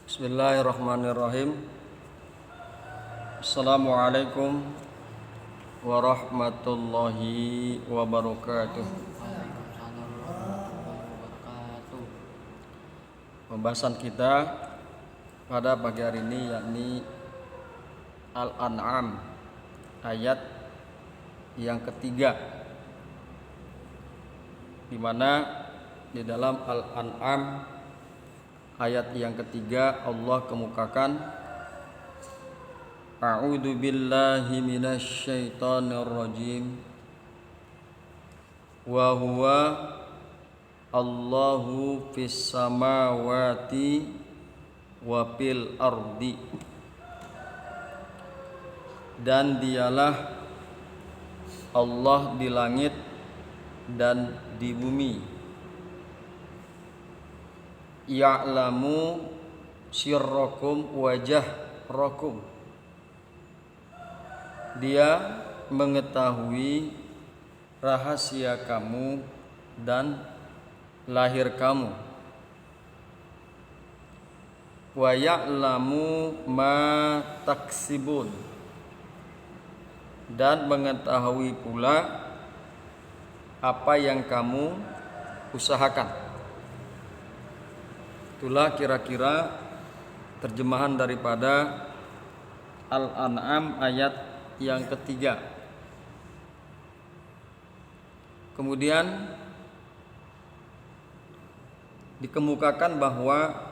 Bismillahirrahmanirrahim. Assalamualaikum warahmatullahi wabarakatuh. Pembahasan kita pada pagi hari ini yakni Al-An'am ayat yang ketiga, di mana di dalam Al-An'am ayat yang ketiga Allah kemukakan A'udzu billahi minasy syaithanir rajim wa huwa Allahu fis samawati wa fil ardi, dan dialah Allah di langit dan di bumi. Ya'lamu sirrakum wa jahrakum, Dia mengetahui rahasia kamu dan lahir kamu. Wa ya'lamu ma taksibun, dan mengetahui pula apa yang kamu usahakan. Itulah kira-kira terjemahan daripada Al-An'am ayat yang ketiga. Kemudian dikemukakan bahwa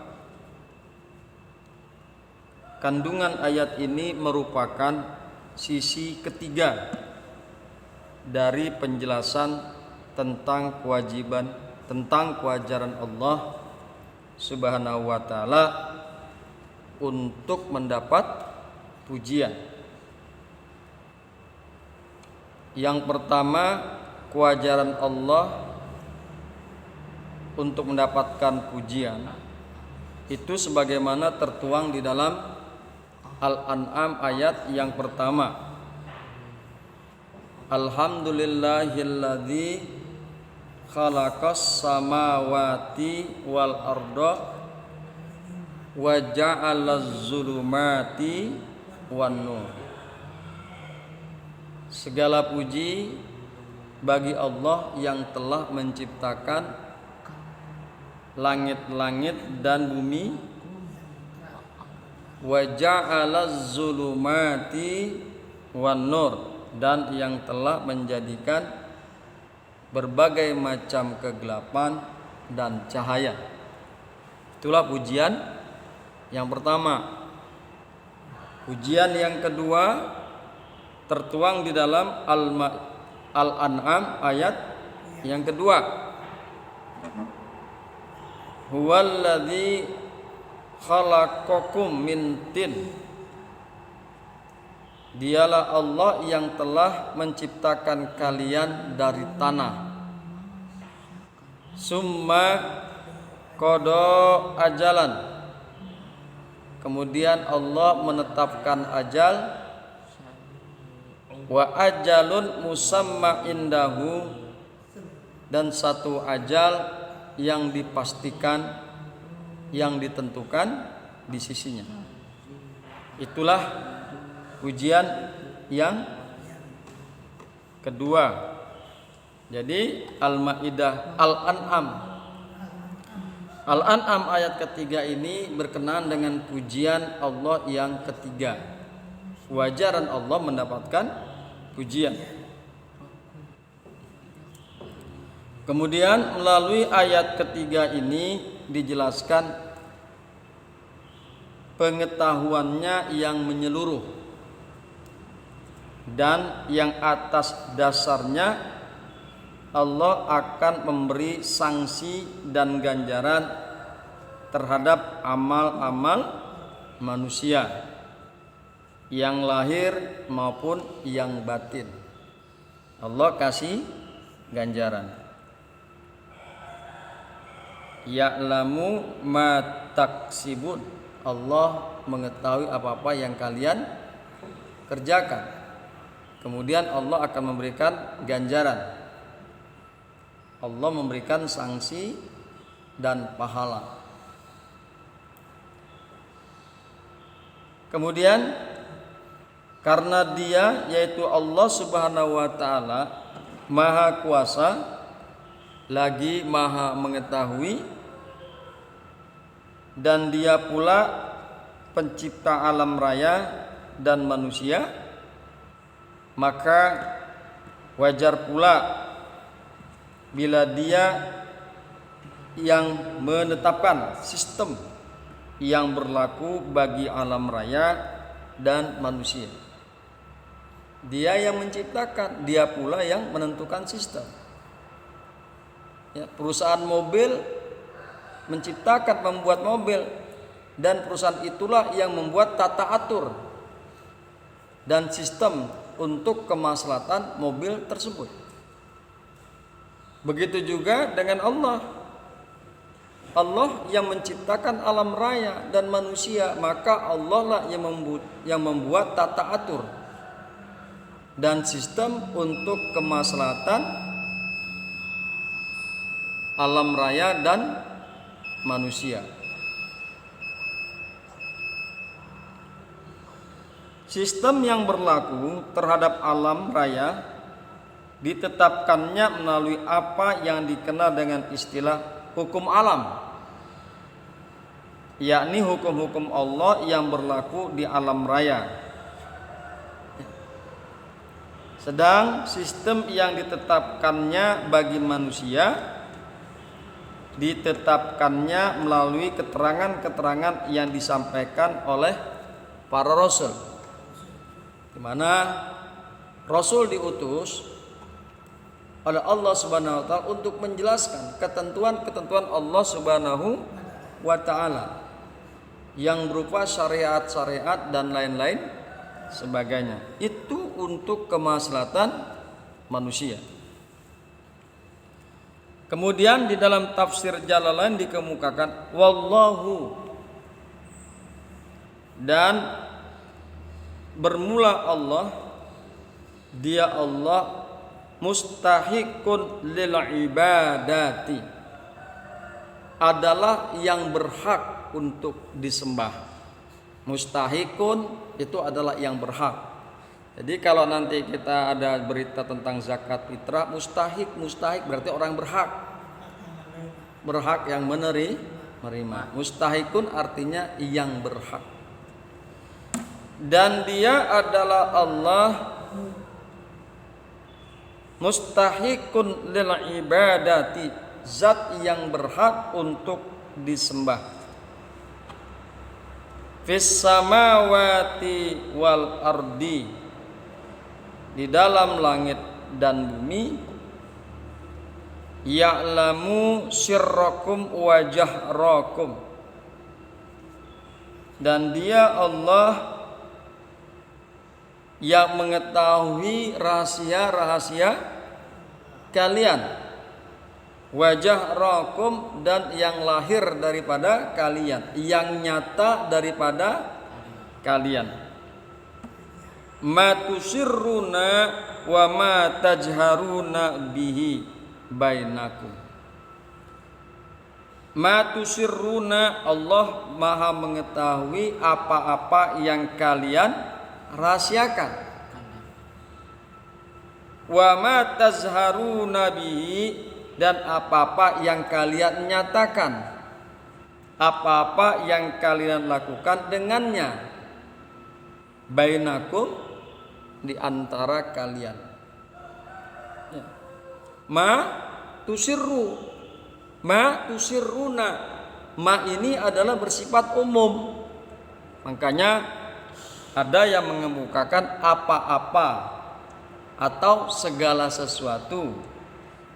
kandungan ayat ini merupakan sisi ketiga dari penjelasan tentang kewajaran Allah Subhanahu wa ta'ala untuk mendapat pujian. Yang pertama, kewajaran Allah untuk mendapatkan pujian itu sebagaimana tertuang di dalam Al-An'am ayat yang pertama. Alhamdulillahilladzi khalaqas samawati wal arda wa ja'alaz zulumati wan nur. Segala puji bagi Allah yang telah menciptakan langit-langit dan bumi, wa ja'alaz zulumati wan nur, dan yang telah menjadikan berbagai macam kegelapan dan cahaya. Itulah pujian yang pertama. Pujian yang kedua tertuang di dalam Al-An'am ayat yang kedua. Huwallazi khalaqakum min tin, Dialah Allah yang telah menciptakan kalian dari tanah. Summa qada ajalan, kemudian Allah menetapkan ajal. Wa ajalun musamma indahu, dan satu ajal yang dipastikan, yang ditentukan di sisinya. Itulah pujian yang kedua. Jadi Al-Maidah, Al-An'am ayat ketiga ini berkenaan dengan pujian Allah yang ketiga. Kewajaran Allah mendapatkan pujian. Kemudian melalui ayat ketiga ini dijelaskan pengetahuannya yang menyeluruh, dan yang atas dasarnya Allah akan memberi sanksi dan ganjaran terhadap amal-amal manusia yang lahir maupun yang batin. Allah kasih ganjaran. Ya'lamu ma taksibun, Allah mengetahui apa-apa yang kalian kerjakan. Kemudian Allah akan memberikan ganjaran. Allah memberikan sanksi dan pahala. Kemudian karena dia yaitu Allah Subhanahu wa taala Maha Kuasa lagi Maha Mengetahui, dan dia pula pencipta alam raya dan manusia, maka wajar pula bila dia yang menetapkan sistem yang berlaku bagi alam raya dan manusia. Dia yang menciptakan, dia pula yang menentukan sistem. Ya, perusahaan mobil menciptakan, membuat mobil, dan perusahaan itulah yang membuat tata atur dan sistem untuk kemaslahatan mobil tersebut. Begitu juga dengan Allah. Allah yang menciptakan alam raya dan manusia, maka Allah lah yang membuat tata atur dan sistem untuk kemaslahatan alam raya dan manusia. Sistem yang berlaku terhadap alam raya ditetapkannya melalui apa yang dikenal dengan istilah hukum alam, yakni hukum-hukum Allah yang berlaku di alam raya. Sedang sistem yang ditetapkannya bagi manusia ditetapkannya melalui keterangan-keterangan yang disampaikan oleh para rasul, di mana rasul diutus oleh Allah Subhanahu wa taala untuk menjelaskan ketentuan-ketentuan Allah Subhanahu wa taala yang berupa syariat-syariat dan lain-lain sebagainya. Itu untuk kemaslahatan manusia. Kemudian di dalam tafsir Jalalain dikemukakan wallahu, dan bermula Allah, dia Allah mustahiqun lil ibadati, adalah yang berhak untuk disembah. Mustahiqun itu adalah yang berhak. Jadi kalau nanti kita ada berita tentang zakat fitrah, mustahik berarti orang berhak yang menerima. Mustahikun artinya yang berhak. Dan dia adalah Allah mustahiqun lil ibadati, zat yang berhak untuk disembah. Fis samawati wal ardi, di dalam langit dan bumi. Ya'lamu sirrakum wa jahrakum, dan dia Allah yang mengetahui rahasia-rahasia kalian, wajah rakum, dan yang lahir daripada kalian, yang nyata daripada kalian. Ma tusirruna wa ma tajharuna bihi bainakum. Ma tusirruna, Allah maha mengetahui apa-apa yang kalian rahasiakan. Wa ma tazharuna bihi, dan apa-apa yang kalian nyatakan, apa-apa yang kalian lakukan dengannya. Bainakum, di antara kalian. Ya. Ma tusirruna, ma ini adalah bersifat umum. Makanya ada yang mengemukakan apa-apa atau segala sesuatu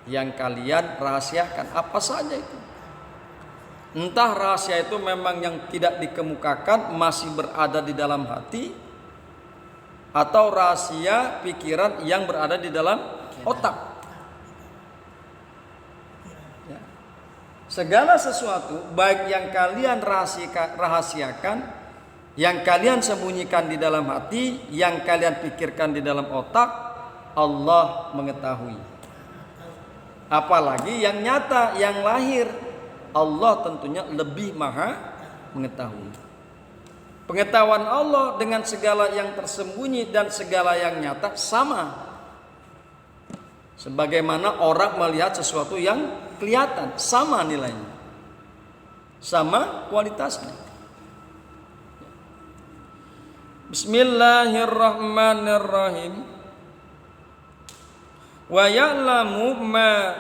yang kalian rahasiakan, apa saja itu. Entah rahasia itu memang yang tidak dikemukakan, masih berada di dalam hati, atau rahasia pikiran yang berada di dalam otak. Ya. Segala sesuatu baik yang kalian rahasiakan, yang kalian sembunyikan di dalam hati, yang kalian pikirkan di dalam otak, Allah mengetahui. Apalagi yang nyata, yang lahir, Allah tentunya lebih maha mengetahui. Pengetahuan Allah dengan segala yang tersembunyi dan segala yang nyata sama. Sebagaimana orang melihat sesuatu yang kelihatan, sama nilainya, sama kualitasnya. Bismillahirrahmanirrahim. Wa ya'lamu ma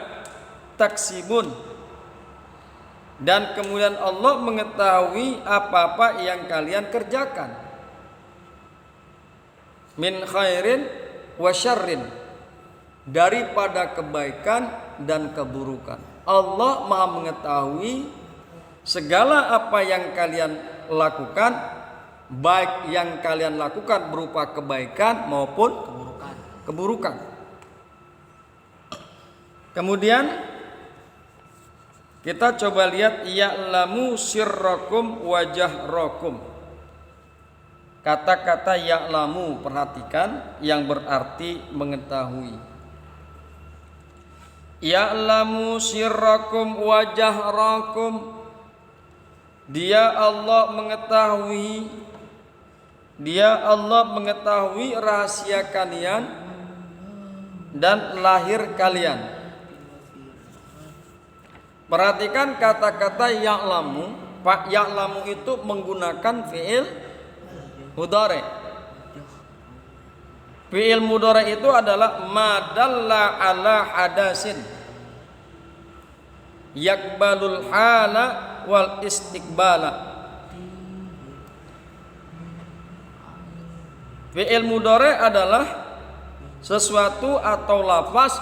taksibun. Dan kemudian Allah mengetahui apa-apa yang kalian kerjakan. Min khairin wa syarrin. Daripada kebaikan dan keburukan. Allah Maha mengetahui segala apa yang kalian lakukan, baik yang kalian lakukan berupa kebaikan maupun keburukan. Kemudian kita coba lihat ya'lamu sirrakum wa jahrakum. Kata-kata ya'lamu, perhatikan, yang berarti mengetahui. Ya'lamu sirrakum wa jahrakum. Dia Allah mengetahui rahasia kalian dan lahir kalian. Perhatikan kata-kata ya'lamu. Pak, ya'lamu itu menggunakan fi'il mudhari. Fi'il mudhari itu adalah madalla ala hadasin yakbalul hala wal istiqbala. Fi'il mudhari adalah sesuatu atau lafaz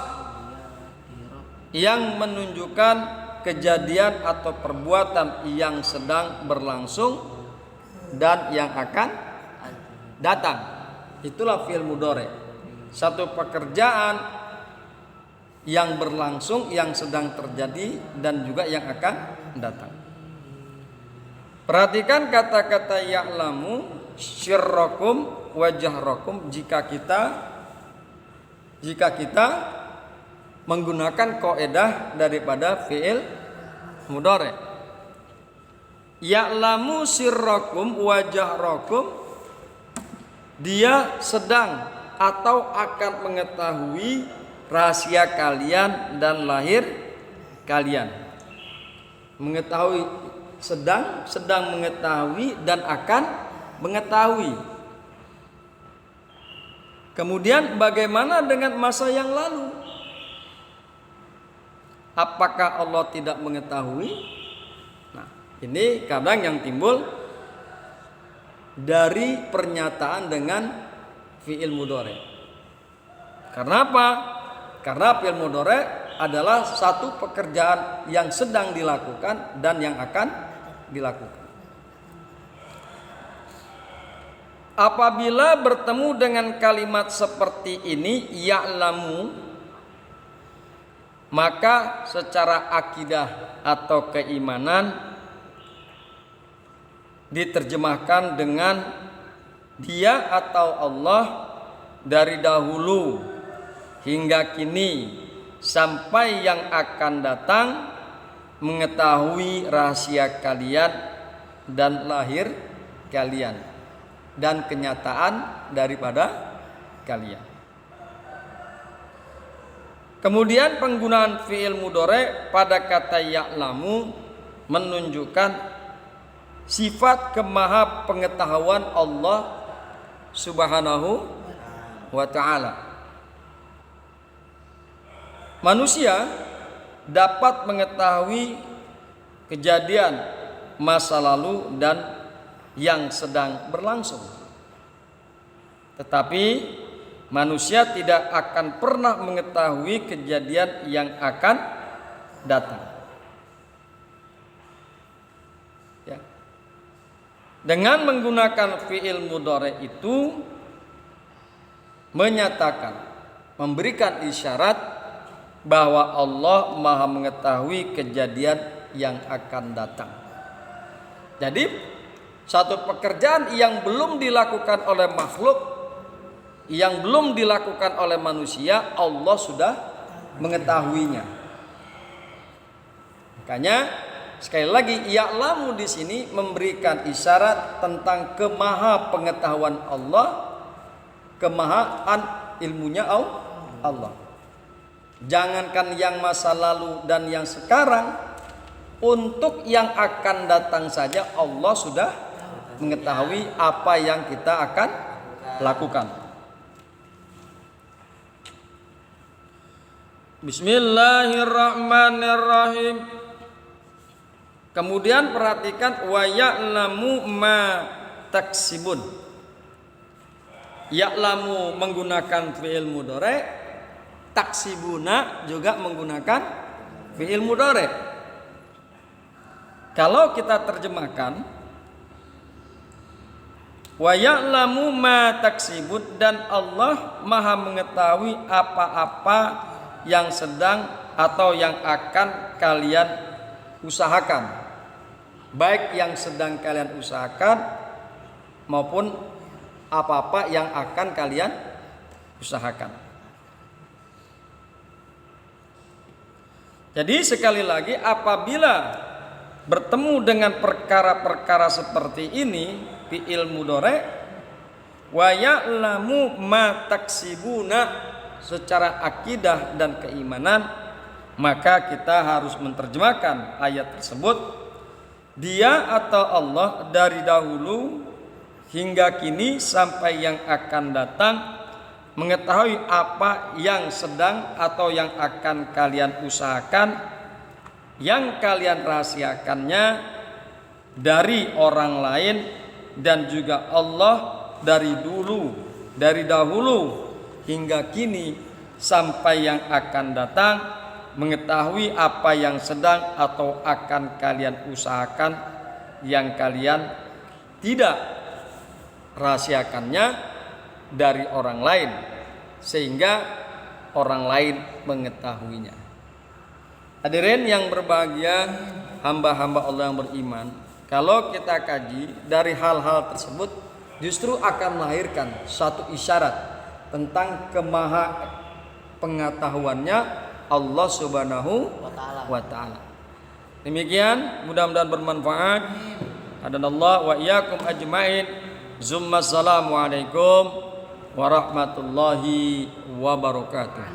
yang menunjukkan kejadian atau perbuatan yang sedang berlangsung dan yang akan datang. Itulah fi'il mudhari. Satu pekerjaan yang berlangsung, yang sedang terjadi dan juga yang akan datang. Perhatikan kata-kata ya'lamu syirrakum wa jahrakum jika kita menggunakan kaidah daripada fi'il mudhari. Ya'lamu sirrakum wa jahrakum, dia sedang atau akan mengetahui rahasia kalian dan lahir kalian. Mengetahui, sedang mengetahui dan akan mengetahui. Kemudian bagaimana dengan masa yang lalu? Apakah Allah tidak mengetahui? Nah, ini kadang yang timbul dari pernyataan dengan fi'il mudhari. Karena apa? Karena fi'il mudhari adalah satu pekerjaan yang sedang dilakukan dan yang akan dilakukan. Apabila bertemu dengan kalimat seperti ini ya'lamu, maka secara akidah atau keimanan diterjemahkan dengan dia atau Allah dari dahulu hingga kini sampai yang akan datang mengetahui rahasia kalian dan lahir kalian dan kenyataan daripada kalian. Kemudian penggunaan fi'il mudhari pada kata ya'lamu menunjukkan sifat kemaha pengetahuan Allah Subhanahu wa ta'ala. Manusia dapat mengetahui kejadian masa lalu dan yang sedang berlangsung. Tetapi manusia tidak akan pernah mengetahui kejadian yang akan datang. Dengan menggunakan fi'il mudhari itu menyatakan, memberikan isyarat bahwa Allah Maha mengetahui kejadian yang akan datang. Jadi satu pekerjaan yang belum dilakukan oleh makhluk, yang belum dilakukan oleh manusia, Allah sudah mengetahuinya. Makanya sekali lagi ya'lamu di sini memberikan isyarat tentang kemaha pengetahuan Allah, kemahaan ilmunya Allah. Jangankan yang masa lalu dan yang sekarang, untuk yang akan datang saja Allah sudah mengetahui apa yang kita akan lakukan. Bismillahirrahmanirrahim. Kemudian perhatikan wa ya'lamu ma taksibun. Ya'lamu menggunakan fi'il mudhari', taksibuna juga menggunakan fi'il mudhari'. Kalau kita terjemahkan wa ya'lamu ma taksibun, dan Allah Maha mengetahui apa-apa yang sedang atau yang akan kalian usahakan, baik yang sedang kalian usahakan maupun apa-apa yang akan kalian usahakan. Jadi sekali lagi, apabila bertemu dengan perkara-perkara seperti ini, fi'il mudhari' wa ya'lamu ma taksibuna secara akidah dan keimanan, maka kita harus menerjemahkan ayat tersebut. Dia atau Allah dari dahulu hingga kini sampai yang akan datang mengetahui apa yang sedang atau yang akan kalian usahakan, yang kalian rahasiakannya dari orang lain, dan juga Allah dari dahulu hingga kini sampai yang akan datang mengetahui apa yang sedang atau akan kalian usahakan, yang kalian tidak rahasiakannya dari orang lain sehingga orang lain mengetahuinya. Hadirin yang berbahagia, hamba-hamba Allah yang beriman, kalau kita kaji dari hal-hal tersebut justru akan melahirkan satu isyarat tentang kemaha pengetahuannya Allah Subhanahu wa ta'ala. Demikian, mudah-mudahan bermanfaat. Hadanallah wa iyyakum ajmain. Assalamualaikum warahmatullahi wabarakatuh.